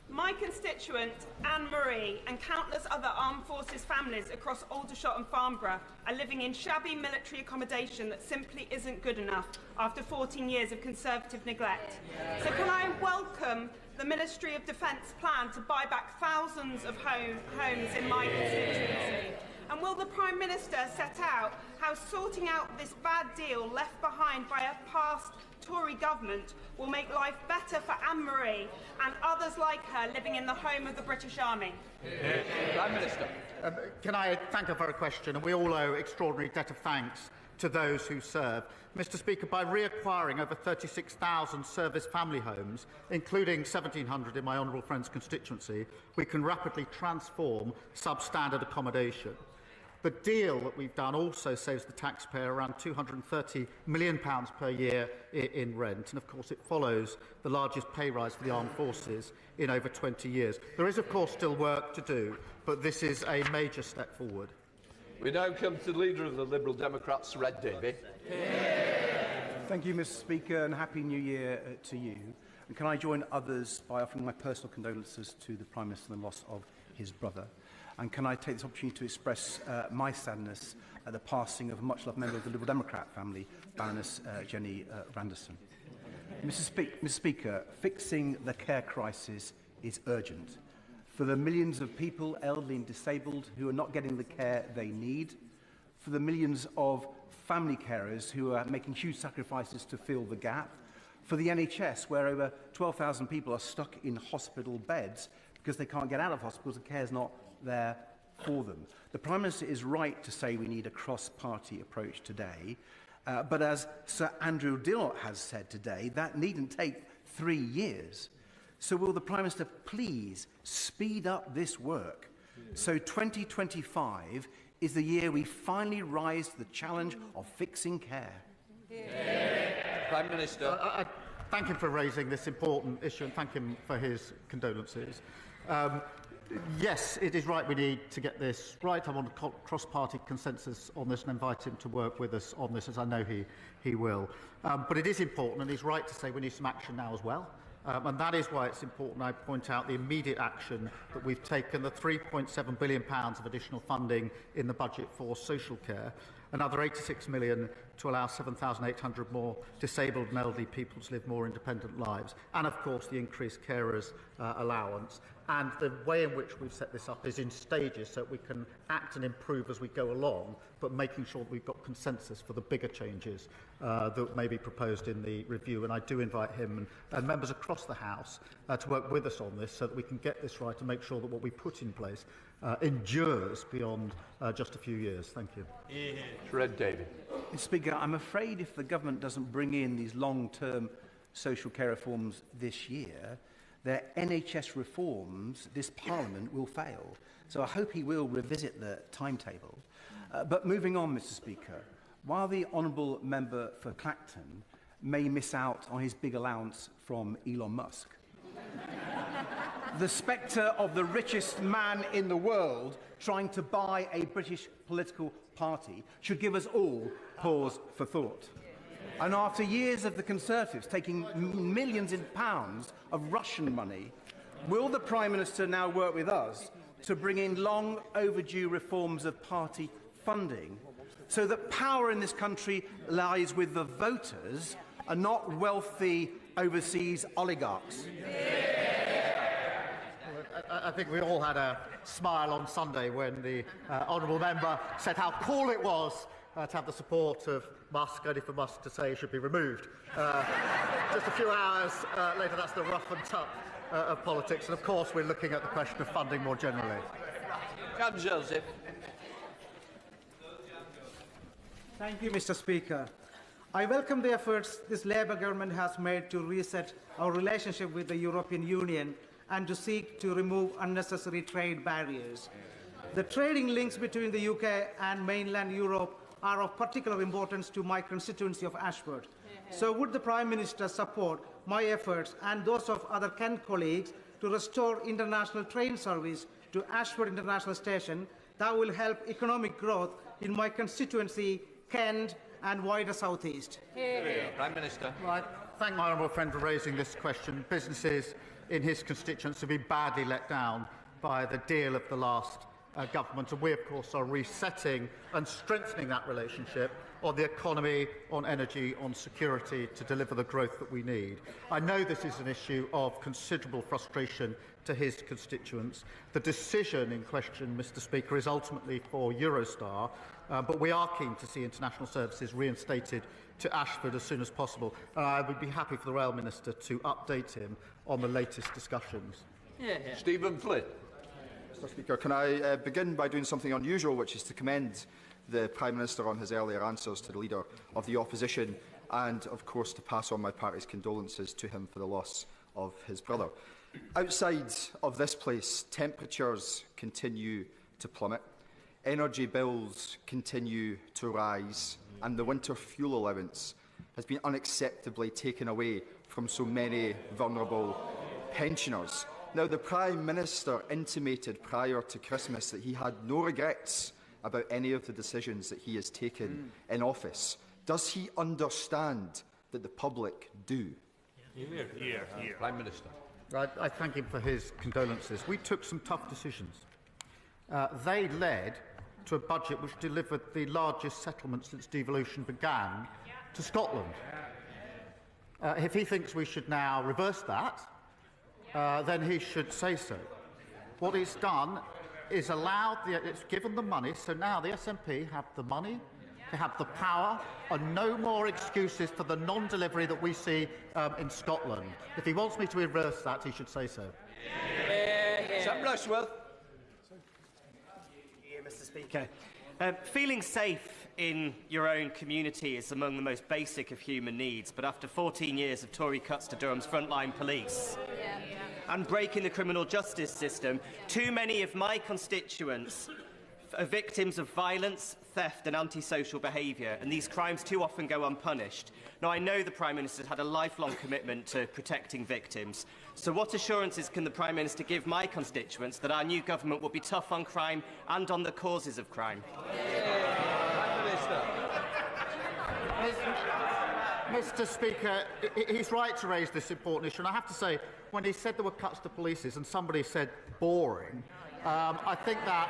my constituent, Anne-Marie, and countless other armed forces families across Aldershot and Farnborough are living in shabby military accommodation that simply isn't good enough after 14 years of Conservative neglect. So can I welcome the Ministry of Defence plan to buy back thousands of homes in my constituency? And will the Prime Minister set out how sorting out this bad deal left behind by a past Tory government will make life better for Anne-Marie and others like her living in the home of the British Army? Prime Minister. Can I thank her for her question? And we all owe extraordinary debt of thanks to those who serve. Mr. Speaker, by reacquiring over 36,000 service family homes, including 1,700 in my honourable friend's constituency, we can rapidly transform substandard accommodation. The deal that we've done also saves the taxpayer around £230 million per year in rent, and of course it follows the largest pay rise for the armed forces in over 20 years. There is of course still work to do, but this is a major step forward. We now come to the Leader of the Liberal Democrats, Red Davey. Thank you, Mr. Speaker, and Happy New Year to you. And can I join others by offering my personal condolences to the Prime Minister on the loss of his brother? And can I take this opportunity to express my sadness at the passing of a much-loved member of the Liberal Democrat family, Baroness Jenny Randerson. Mr. Speaker, fixing the care crisis is urgent. For the millions of people, elderly and disabled, who are not getting the care they need, for the millions of family carers who are making huge sacrifices to fill the gap, for the NHS, where over 12,000 people are stuck in hospital beds because they can't get out of hospitals, the care is not there for them. The Prime Minister is right to say we need a cross-party approach today, but as Sir Andrew Dillot has said today, that needn't take 3 years. So will the Prime Minister please speed up this work so 2025 is the year we finally rise to the challenge of fixing care? Prime Minister. I thank him for raising this important issue and thank him for his condolences. Yes, it is right we need to get this right. I'm on a cross-party consensus on this and invite him to work with us on this, as I know he will. But it is important, and he's right to say we need some action now as well. And that is why it's important I point out the immediate action that we've taken, the £3.7 billion of additional funding in the budget for social care, another £86 million to allow 7,800 more disabled and elderly people to live more independent lives, and of course the increased carers allowance. And the way in which we've set this up is in stages so that we can act and improve as we go along, but making sure that we've got consensus for the bigger changes that may be proposed in the review. And I do invite him and members across the House to work with us on this so that we can get this right and make sure that what we put in place endures beyond just a few years. Thank you. Red David. Mr. Speaker, I'm afraid if the government doesn't bring in these long-term social care reforms this year, their NHS reforms, this Parliament will fail. So I hope he will revisit the timetable. But moving on, Mr. Speaker, while the honourable member for Clacton may miss out on his big allowance from Elon Musk, the spectre of the richest man in the world trying to buy a British political party should give us all pause for thought. And after years of the Conservatives taking millions in pounds of Russian money, will the Prime Minister now work with us to bring in long overdue reforms of party funding so that power in this country lies with the voters and not wealthy overseas oligarchs? I think we all had a smile on Sunday when the honourable member said how cool it was to have the support of Musk, only for Musk to say he should be removed. Just a few hours later, that's the rough and tough of politics. And of course, we're looking at the question of funding more generally. Joseph. Thank you, Mr. Speaker. I welcome the efforts this Labour government has made to reset our relationship with the European Union and to seek to remove unnecessary trade barriers. The trading links between the UK and mainland Europe are of particular importance to my constituency of Ashford. So would the Prime Minister support my efforts and those of other Kent colleagues to restore international train service to Ashford International Station that will help economic growth in my constituency, Kent and wider South East? Prime Minister. Well, I thank my honourable friend for raising this question. Businesses in his constituency have been badly let down by the deal of the last government, and we, of course, are resetting and strengthening that relationship on the economy, on energy, on security to deliver the growth that we need. I know this is an issue of considerable frustration to his constituents. The decision in question, Mr. Speaker, is ultimately for Eurostar, but we are keen to see international services reinstated to Ashford as soon as possible. And I would be happy for the Rail Minister to update him on the latest discussions. Stephen Flynn. Mr. Speaker, can I begin by doing something unusual, which is to commend the Prime Minister on his earlier answers to the Leader of the Opposition and, of course, to pass on my party's condolences to him for the loss of his brother. Outside of this place, temperatures continue to plummet, energy bills continue to rise, and the winter fuel allowance has been unacceptably taken away from so many vulnerable pensioners. Now, the Prime Minister intimated prior to Christmas that he had no regrets about any of the decisions that he has taken in office. Does he understand that the public do? Prime Minister. I thank him for his condolences. We took some tough decisions. They led to a budget which delivered the largest settlement since devolution began to Scotland. If he thinks we should now reverse that, then he should say so. What he's done is it's given the money, so now the SNP have the money, they have the power, and no more excuses for the non-delivery that we see in Scotland. If he wants me to reverse that, he should say so. Sam Rushworth. Mr. Speaker. Feeling safe in your own community is among the most basic of human needs, but after 14 years of Tory cuts to Durham's frontline police and breaking the criminal justice system, too many of my constituents are victims of violence, theft and antisocial behaviour, and these crimes too often go unpunished. Now, I know the Prime Minister has had a lifelong commitment to protecting victims, so what assurances can the Prime Minister give my constituents that our new government will be tough on crime and on the causes of crime? Mr. Speaker, he's right to raise this important issue, and I have to say, when he said there were cuts to polices and somebody said boring, I think that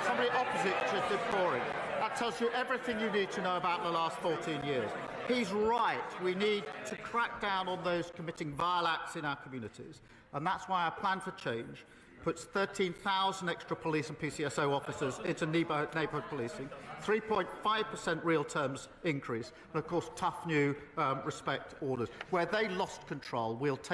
somebody opposite just did boring. That tells you everything you need to know about the last 14 years. He's right. We need to crack down on those committing vile acts in our communities, and that's why our plan for change puts 13,000 extra police and PCSO officers into neighbourhood policing, 3.5% real terms increase, and of course tough new respect orders. Where they lost control, we'll take